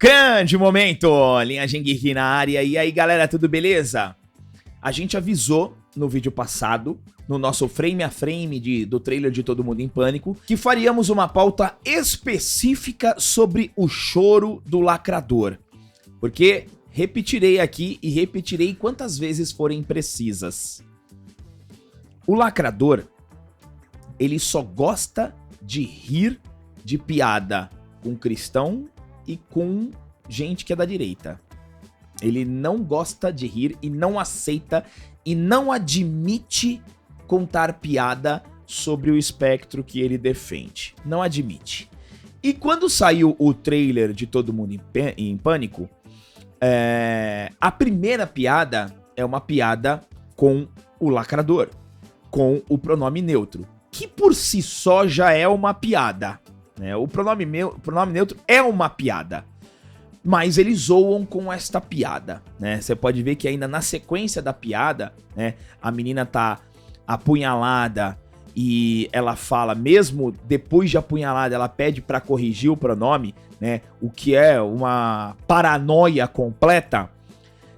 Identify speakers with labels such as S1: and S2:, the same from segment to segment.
S1: Grande momento, Linhagem Geek na área. E aí, galera, tudo beleza? A gente avisou no vídeo passado, no nosso frame a frame do trailer de Todo Mundo em Pânico, que faríamos uma pauta específica sobre o choro do lacrador. Porque repetirei aqui e repetirei quantas vezes forem precisas. O lacrador, ele só gosta de rir de piada com cristão e com gente que é da direita. Ele não gosta de rir e não aceita e não admite contar piada sobre o espectro que ele defende. Não admite. E quando saiu o trailer de Todo Mundo em Pânico, a primeira piada é uma piada com o lacrador, com o pronome neutro, que por si só já é uma piada. O pronome neutro é uma piada, mas eles zoam com esta piada, né? Você pode ver que ainda na sequência da piada, né, a menina tá apunhalada e ela fala, mesmo depois de apunhalada, ela pede pra corrigir o pronome, né? O que é uma paranoia completa.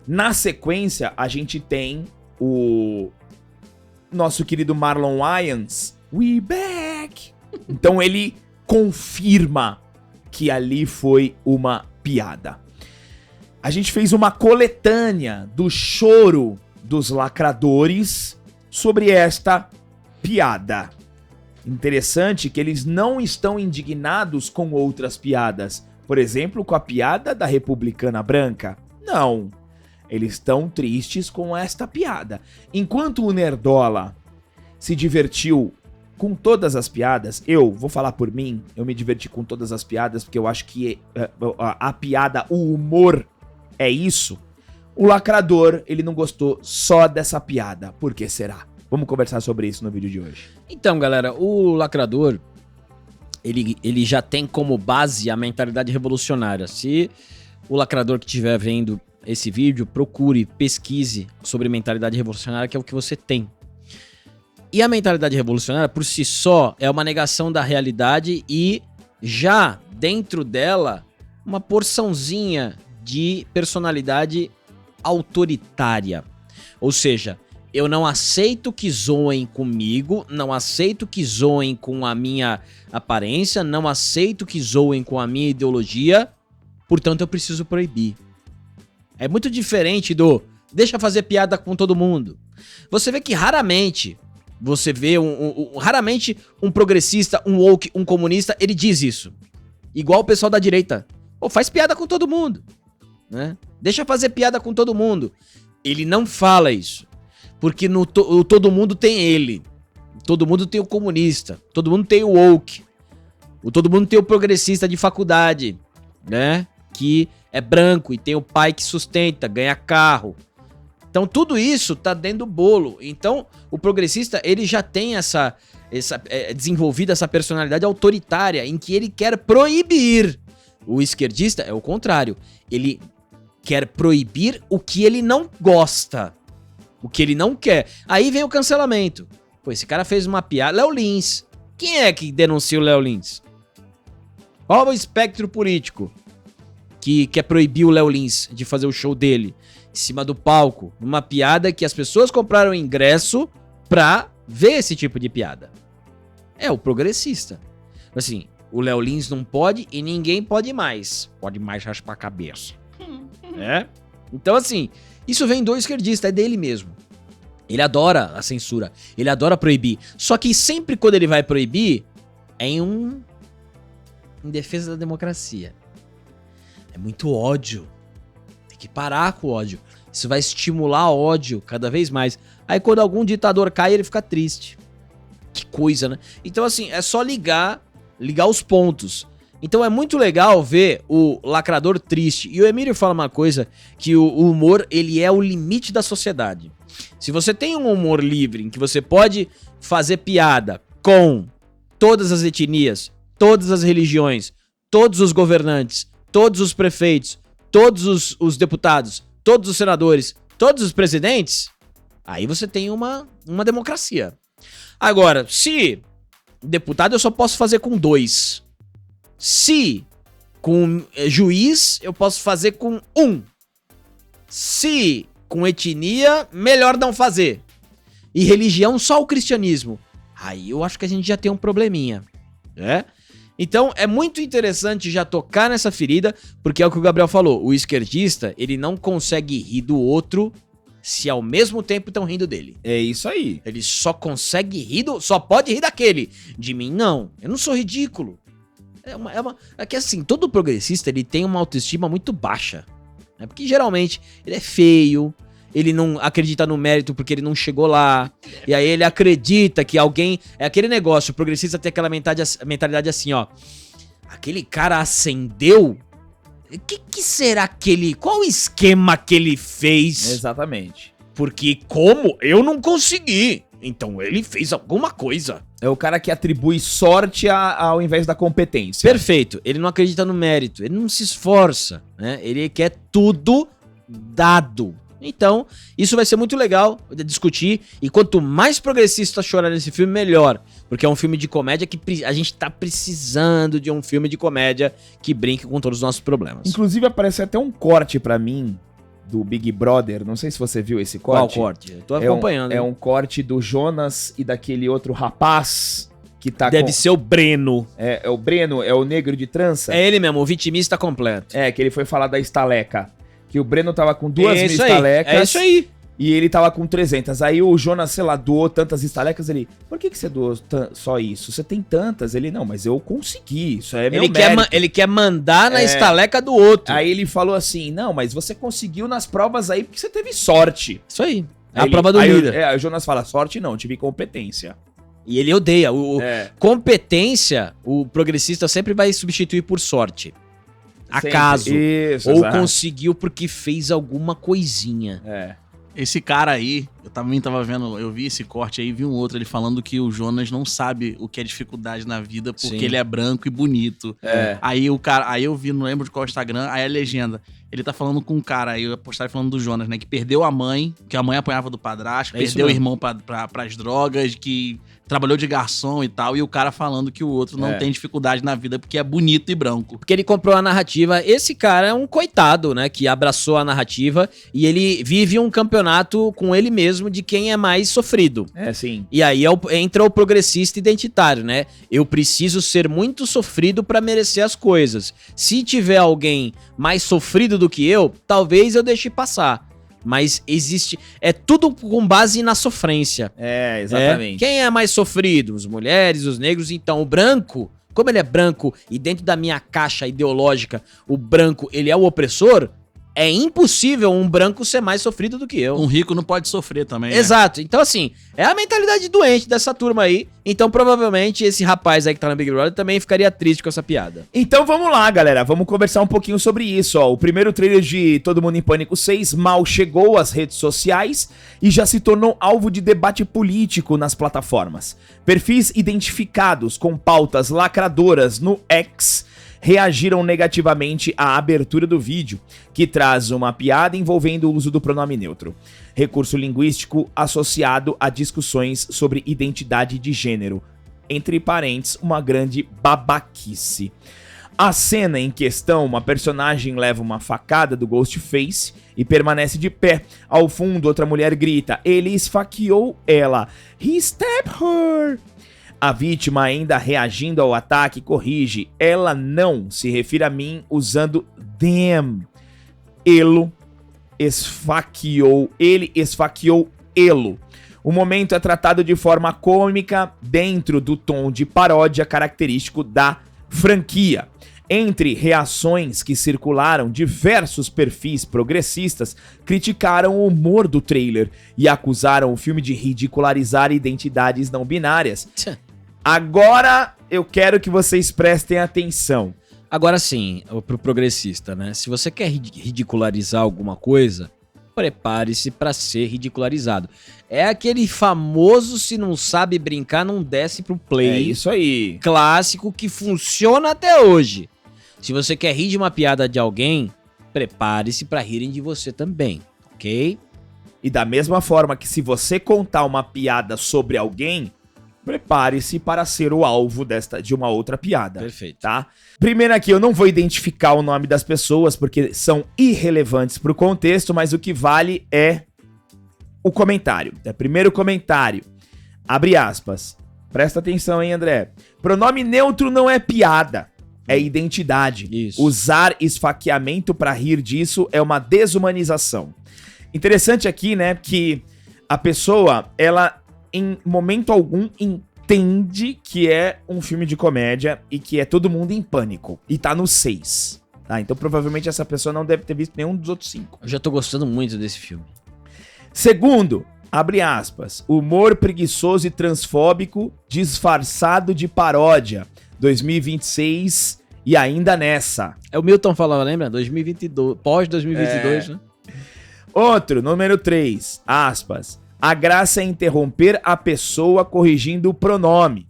S1: Na sequência, a gente tem o nosso querido Marlon Wayans, we back! Então ele confirma que ali foi uma piada. A gente fez uma coletânea do choro dos lacradores sobre esta piada. Interessante que eles não estão indignados com outras piadas. Por exemplo, com a piada da republicana branca. Não. Eles estão tristes com esta piada. Enquanto o Nerdola se divertiu com todas as piadas, eu vou falar por mim, eu me diverti com todas as piadas, porque eu acho que a piada, o humor é isso. O lacrador, ele não gostou só dessa piada. Por que será? Vamos conversar sobre isso no vídeo de hoje.
S2: Então, galera, o lacrador, ele já tem como base a mentalidade revolucionária. Se o lacrador que estiver vendo esse vídeo, procure, pesquise sobre mentalidade revolucionária, que é o que você tem. E a mentalidade revolucionária, por si só, é uma negação da realidade e já dentro dela, uma porçãozinha de personalidade autoritária. Ou seja, eu não aceito que zoem comigo, não aceito que zoem com a minha aparência, não aceito que zoem com a minha ideologia, portanto eu preciso proibir. É muito diferente do deixa fazer piada com todo mundo. Você vê que raramente você vê raramente um progressista, um woke, um comunista, ele diz isso. Igual o pessoal da direita. Pô, faz piada com todo mundo, né? Deixa fazer piada com todo mundo. Ele não fala isso. Porque no todo mundo tem ele. Todo mundo tem o comunista. Todo mundo tem o woke. Todo mundo tem o progressista de faculdade, né? Que é branco e tem o pai que sustenta, ganha carro. Então tudo isso tá dentro do bolo. Então o progressista, ele já tem desenvolvida essa personalidade autoritária em que ele quer proibir. O esquerdista é o contrário. Ele quer proibir o que ele não gosta. O que ele não quer. Aí vem o cancelamento. Pô, esse cara fez uma piada. Léo Lins. Quem é que denuncia o Léo Lins? Qual é o espectro político que quer proibir o Léo Lins de fazer o show dele em cima do palco, uma piada que as pessoas compraram ingresso pra ver esse tipo de piada? É o progressista. Assim, o Léo Lins não pode e ninguém pode mais. Pode mais raspar a cabeça. Então assim, isso vem do esquerdista, é dele mesmo. Ele adora a censura, ele adora proibir. Só que sempre quando ele vai proibir, é em defesa da democracia. É muito ódio. Tem que parar com o ódio. Isso vai estimular ódio cada vez mais. Aí quando algum ditador cai, ele fica triste. Que coisa, né? Então assim, é só ligar os pontos. Então é muito legal ver o lacrador triste. E o Emílio fala uma coisa, que o humor, ele é o limite da sociedade. Se você tem um humor livre, em que você pode fazer piada com todas as etnias, todas as religiões, todos os governantes, todos os prefeitos, todos os deputados, todos os senadores, todos os presidentes, aí você tem uma democracia. Agora, se deputado eu só posso fazer com 2. Se Com juiz, eu posso fazer com 1. Se com etnia, melhor não fazer. E religião, só o cristianismo. Aí eu acho que a gente já tem um probleminha, né? Então é muito interessante já tocar nessa ferida, porque é o que o Gabriel falou, o esquerdista, ele não consegue rir do outro se ao mesmo tempo estão rindo dele.
S1: É isso aí.
S2: Ele só consegue rir só pode rir daquele. De mim, não. Eu não sou ridículo. É que assim, todo progressista, ele tem uma autoestima muito baixa, né? Porque geralmente ele é feio, ele não acredita no mérito porque ele não chegou lá. E aí ele acredita que alguém... É aquele negócio, o progressista tem aquela mentalidade assim, ó. Aquele cara ascendeu... Que será que ele... Qual o esquema que ele fez?
S1: Exatamente.
S2: Porque como? Eu não consegui. Então ele fez alguma coisa.
S1: É o cara que atribui sorte ao invés da competência.
S2: Perfeito. Ele não acredita no mérito. Ele não se esforça, né? Ele quer tudo dado. Então, isso vai ser muito legal de discutir. E quanto mais progressista chorar nesse filme, melhor. Porque é um filme de comédia que a gente tá precisando de um filme de comédia que brinque com todos os nossos problemas.
S1: Inclusive, apareceu até um corte pra mim do Big Brother. Não sei se você viu esse corte.
S2: Qual corte? Eu tô acompanhando.
S1: É um corte do Jonas e daquele outro rapaz que tá
S2: Deve ser o Breno.
S1: É o Breno, é o negro de trança.
S2: É ele mesmo, o vitimista completo.
S1: É, que ele foi falar da estaleca. Que o Breno tava com 2.000
S2: isso
S1: estalecas.
S2: É isso aí.
S1: E ele tava com 300. Aí o Jonas, sei lá, doou tantas estalecas. Ele, por que você doou só isso? Você tem tantas? Ele, não, mas eu consegui. Isso é meu mérito.
S2: Ele quer mandar na estaleca do outro.
S1: Aí ele falou assim, não, mas você conseguiu nas provas aí porque você teve sorte.
S2: Isso aí. É a prova do líder.
S1: Aí o Jonas fala, sorte não, tive competência.
S2: E ele odeia. Competência, o progressista sempre vai substituir por sorte. Acaso.
S1: Isso,
S2: ou
S1: exato.
S2: conseguiu porque fez alguma coisinha.
S1: É.
S3: Esse cara aí, eu também tava vendo, eu vi esse corte aí, vi um outro, ele falando que o Jonas não sabe o que é dificuldade na vida porque
S2: Sim.
S3: ele é branco e bonito.
S1: É.
S3: Aí o cara, aí eu vi, não lembro de qual Instagram, aí a legenda, ele tá falando com um cara, aí eu postei falando do Jonas, né, que perdeu a mãe, que a mãe apanhava do padrasto,
S2: É isso
S3: perdeu o
S2: mesmo.
S3: irmão pras drogas, que trabalhou de garçom e tal, e o cara falando que o outro não tem dificuldade na vida porque é bonito e branco.
S2: Porque ele comprou a narrativa. Esse cara é um coitado, né? Que abraçou a narrativa e ele vive um campeonato com ele mesmo de quem é mais sofrido.
S1: É, sim.
S2: E aí entra o progressista identitário, né? Eu preciso ser muito sofrido pra merecer as coisas. Se tiver alguém mais sofrido do que eu, talvez eu deixe passar. Mas existe... É tudo com base na sofrência.
S1: É, exatamente.
S2: Quem é mais sofrido? As mulheres, os negros. Então, o branco, como ele é branco e dentro da minha caixa ideológica, o branco, ele é o opressor, é impossível um branco ser mais sofrido do que eu.
S3: Um rico não pode sofrer também, né?
S2: Exato. Então, assim, é a mentalidade doente dessa turma aí. Então, provavelmente, esse rapaz aí que tá no Big Brother também ficaria triste com essa piada.
S1: Então vamos lá, galera. Vamos conversar um pouquinho sobre isso, ó. O primeiro trailer de Todo Mundo em Pânico 6 mal chegou às redes sociais e já se tornou alvo de debate político nas plataformas. Perfis identificados com pautas lacradoras no X reagiram negativamente à abertura do vídeo, que traz uma piada envolvendo o uso do pronome neutro, recurso linguístico associado a discussões sobre identidade de gênero. Entre parênteses, uma grande babaquice. A cena em questão, uma personagem leva uma facada do Ghostface e permanece de pé. Ao fundo, outra mulher grita, ele esfaqueou ela. He stabbed her. A vítima, ainda reagindo ao ataque, corrige. Ela não se refere a mim usando them. Ele esfaqueou elo. O momento é tratado de forma cômica dentro do tom de paródia característico da franquia. Entre reações que circularam, diversos perfis progressistas criticaram o humor do trailer e acusaram o filme de ridicularizar identidades não binárias. Agora eu quero que vocês prestem atenção.
S2: Agora sim, pro progressista, né? Se você quer ridicularizar alguma coisa, prepare-se pra ser ridicularizado. É aquele famoso, se não sabe brincar, não desce pro play.
S1: É isso aí.
S2: Clássico que funciona até hoje. Se você quer rir de uma piada de alguém, prepare-se pra rirem de você também, ok?
S1: E da mesma forma que se você contar uma piada sobre alguém, prepare-se para ser o alvo de uma outra piada.
S2: Perfeito.
S1: Tá? Primeiro aqui, eu não vou identificar o nome das pessoas, porque são irrelevantes pro contexto, mas o que vale é o comentário. Primeiro comentário, abre aspas. Presta atenção, hein, André? Pronome neutro não é piada, é identidade.
S2: Isso.
S1: Usar esfaqueamento pra rir disso é uma desumanização. Interessante aqui, né, que a pessoa, ela, em momento algum, entende que é um filme de comédia e que é todo mundo em pânico. E tá no 6. Tá? Então, provavelmente, essa pessoa não deve ter visto nenhum dos outros 5.
S2: Eu já tô gostando muito desse filme.
S1: Segundo, abre aspas, humor preguiçoso e transfóbico disfarçado de paródia. 2026 e ainda nessa.
S2: É o Milton falava, lembra? 2022, pós-2022, né?
S1: Outro, número 3, aspas. A graça é interromper a pessoa corrigindo o pronome.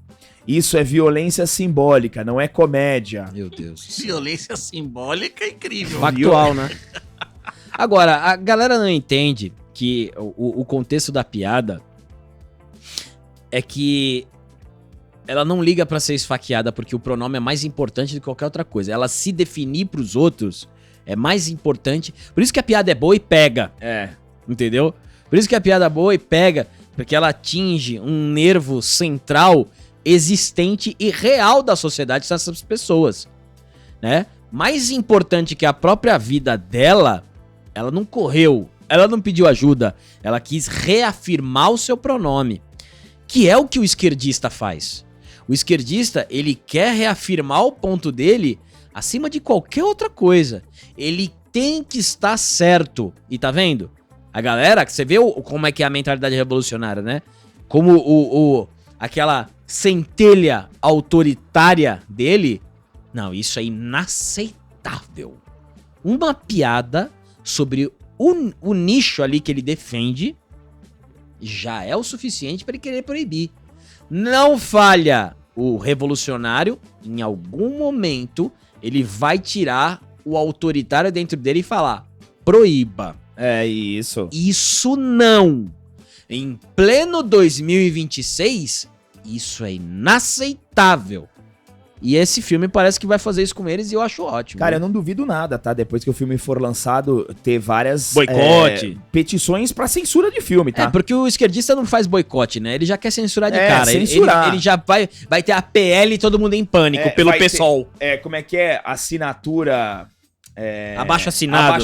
S1: Isso é violência simbólica, não é comédia.
S2: Meu Deus.
S3: Violência simbólica é incrível.
S2: Factual, né? Agora, a galera não entende que o contexto da piada é que ela não liga pra ser esfaqueada porque o pronome é mais importante do que qualquer outra coisa. Ela se definir pros outros é mais importante. Por isso que a piada é boa e pega. Entendeu? Por isso que a piada é boa e pega, porque ela atinge um nervo central existente e real da sociedade dessas pessoas, né? Mais importante que a própria vida dela, ela não correu, ela não pediu ajuda, ela quis reafirmar o seu pronome, que é o que o esquerdista faz. O esquerdista, ele quer reafirmar o ponto dele acima de qualquer outra coisa. Ele tem que estar certo. E tá vendo? A galera, você vê como é que é a mentalidade revolucionária, né? Como aquela centelha autoritária dele. Não, isso é inaceitável. Uma piada sobre o nicho ali que ele defende já é o suficiente para ele querer proibir. Não falha o revolucionário, em algum momento ele vai tirar o autoritário dentro dele e falar: proíba.
S1: É isso.
S2: Isso não. Em pleno 2026, isso é inaceitável. E esse filme parece que vai fazer isso com eles e eu acho ótimo.
S1: Cara, eu não duvido nada, tá? Depois que o filme for lançado, ter várias
S2: boicote,
S1: petições pra censura de filme, tá?
S2: É, porque o esquerdista não faz boicote, né? Ele já quer censurar de cara.
S1: Censurar.
S2: Ele já vai ter a PL e todo mundo em pânico pelo PSOL.
S1: Como é que é? Assinatura...
S2: Abaixo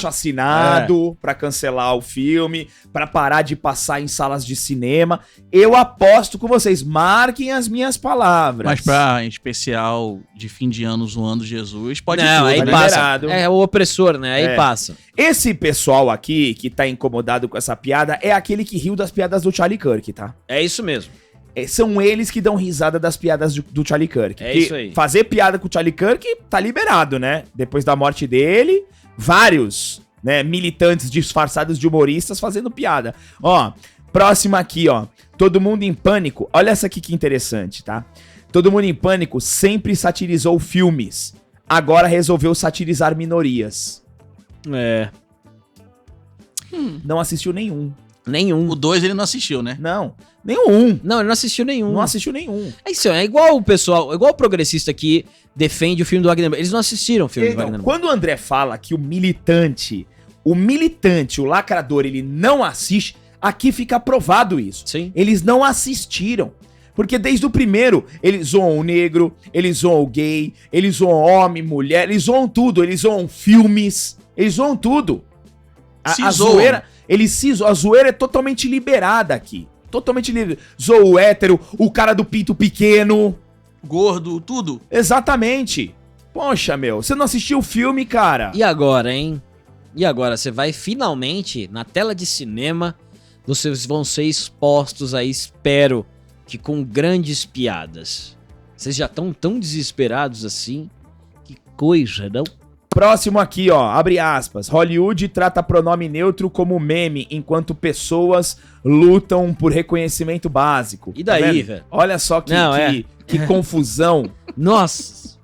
S2: assinado
S1: pra cancelar o filme, pra parar de passar em salas de cinema. Eu aposto com vocês, marquem as minhas palavras.
S3: Mas pra em especial de fim de ano zoando Jesus, pode
S2: não,
S3: tudo,
S2: aí
S3: né?
S2: passa. É o opressor, né? Aí passa.
S1: Esse pessoal aqui que tá incomodado com essa piada é aquele que riu das piadas do Charlie Kirk, tá?
S2: É isso mesmo.
S1: São eles que dão risada das piadas do Charlie Kirk.
S2: É isso aí.
S1: Fazer piada com o Charlie Kirk tá liberado, né? Depois da morte dele, vários, né, militantes disfarçados de humoristas fazendo piada. Ó, próxima aqui, ó. Todo Mundo em Pânico. Olha essa aqui que interessante, tá? Todo Mundo em Pânico sempre satirizou filmes. Agora resolveu satirizar minorias. Não assistiu nenhum.
S2: Nenhum.
S3: O 2 ele não assistiu, né?
S1: Não, nenhum.
S2: Não, ele não assistiu nenhum.
S1: Não assistiu nenhum.
S2: É isso, é igual o pessoal, igual o progressista que defende o filme do Wagner Moura. Eles não assistiram o filme do Wagner Moura.
S1: Quando o André fala que o militante, o lacrador, ele não assiste, aqui fica provado isso.
S2: Sim.
S1: Eles não assistiram. Porque desde o primeiro, eles zoam o negro, eles zoam o gay, eles zoam homem, mulher, eles zoam tudo, eles zoam filmes, eles zoam tudo. A zoeira, a zoeira é totalmente liberada aqui. Totalmente livre. Zoa o hétero, o cara do pinto pequeno.
S3: Gordo, tudo.
S1: Exatamente. Poxa, meu, você não assistiu o filme, cara?
S2: E agora, hein? E agora, você vai finalmente, na tela de cinema, vocês vão ser expostos aí, espero, que com grandes piadas. Vocês já estão tão desesperados assim? Que coisa, não?
S1: Próximo aqui, ó, abre aspas. Hollywood trata pronome neutro como meme, enquanto pessoas lutam por reconhecimento básico.
S2: E daí, velho?
S1: Olha só que confusão.
S2: Nossa.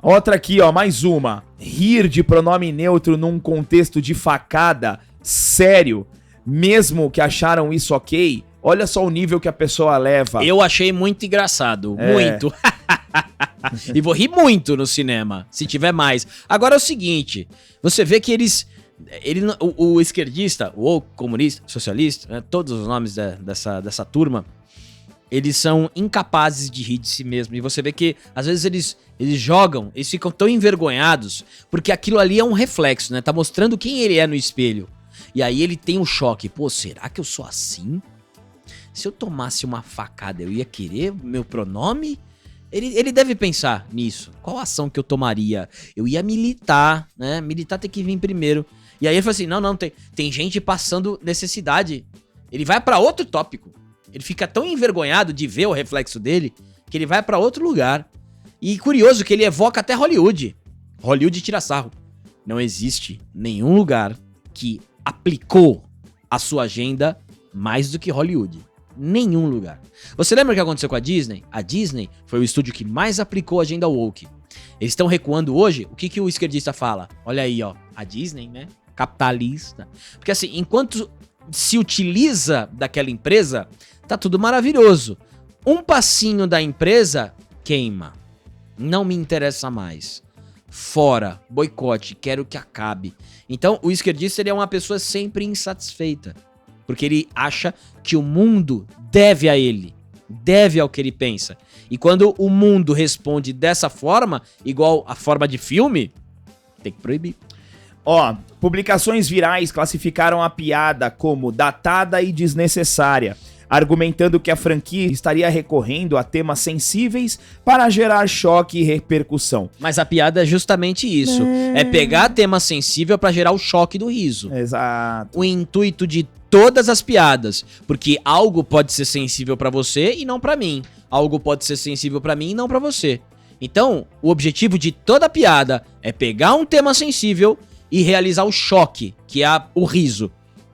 S1: Outra aqui, ó, mais uma. Rir de pronome neutro num contexto de facada sério, mesmo que acharam isso ok, Olha só o nível que a pessoa leva.
S2: Eu achei muito engraçado,
S1: É.
S2: muito. E vou rir muito no cinema, se tiver mais. Agora é o seguinte, você vê que o esquerdista, o comunista, socialista, né, todos os nomes dessa turma, eles são incapazes de rir de si mesmo. E você vê que, às vezes, eles jogam, eles ficam tão envergonhados, porque aquilo ali é um reflexo, né? Tá mostrando quem ele é no espelho. E aí ele tem um choque. Pô, será que eu sou assim? Se eu tomasse uma facada, eu ia querer meu pronome? Ele deve pensar nisso. Qual ação que eu tomaria? Eu ia militar, né? Militar tem que vir primeiro. E aí ele fala assim, não, tem gente passando necessidade. Ele vai pra outro tópico. Ele fica tão envergonhado de ver o reflexo dele, que ele vai pra outro lugar. E curioso que ele evoca até Hollywood. Hollywood tira sarro. Não existe nenhum lugar que aplicou a sua agenda mais do que Hollywood. Nenhum lugar. Você lembra o que aconteceu com a Disney? A Disney foi o estúdio que mais aplicou a agenda woke. Eles estão recuando hoje. O que o esquerdista fala? Olha aí, ó. A Disney, né? Capitalista. Porque assim, enquanto se utiliza daquela empresa, tá tudo maravilhoso. Um passinho da empresa queima. Não me interessa mais. Fora, boicote, quero que acabe. Então, o esquerdista ele é uma pessoa sempre insatisfeita. Porque ele acha que o mundo deve a ele. Deve ao que ele pensa. E quando o mundo responde dessa forma, igual a forma de filme, tem que proibir.
S1: Ó, publicações virais classificaram a piada como datada e desnecessária, argumentando que a franquia estaria recorrendo a temas sensíveis para gerar choque e repercussão.
S2: Mas a piada é justamente isso. É pegar tema sensível pra gerar o choque do riso.
S1: Exato.
S2: O intuito de todas as piadas. Porque algo pode ser sensível pra você e não pra mim. Algo pode ser sensível pra mim e não pra você. Então, o objetivo de toda piada é pegar um tema sensível e realizar o choque, que é o riso.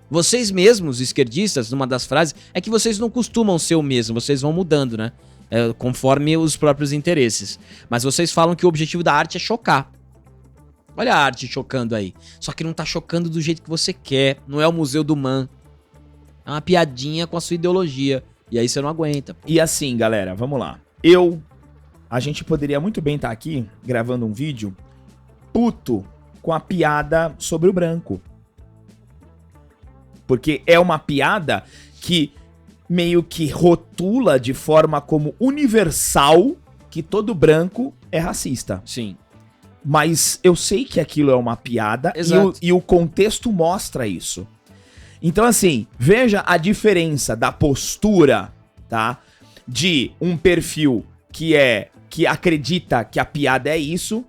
S2: Vocês mesmos, esquerdistas, numa das frases, é que vocês não costumam ser o mesmo, vocês vão mudando, né? Conforme os próprios interesses. Mas vocês falam que o objetivo da arte é chocar. Olha a arte chocando aí. Só que não tá chocando do jeito que você quer. Não é o Museu do Man. É uma piadinha com a sua ideologia. E aí você não aguenta.
S1: E assim, galera, vamos lá. A gente poderia muito bem estar aqui gravando um vídeo puto com a piada sobre o branco. Porque é uma piada que meio que rotula de forma como universal que todo branco é racista.
S2: Sim.
S1: Mas eu sei que aquilo é uma piada e o contexto mostra isso. Então, assim, veja a diferença da postura, tá? De um perfil que acredita que a piada é isso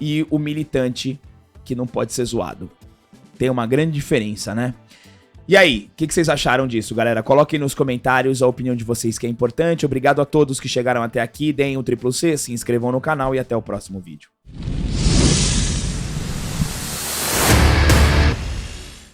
S1: e o militante que não pode ser zoado. Tem uma grande diferença, né? E aí, o que vocês acharam disso, galera? Coloquem nos comentários a opinião de vocês, que é importante. Obrigado a todos que chegaram até aqui. Deem o triplo C, se inscrevam no canal e até o próximo vídeo.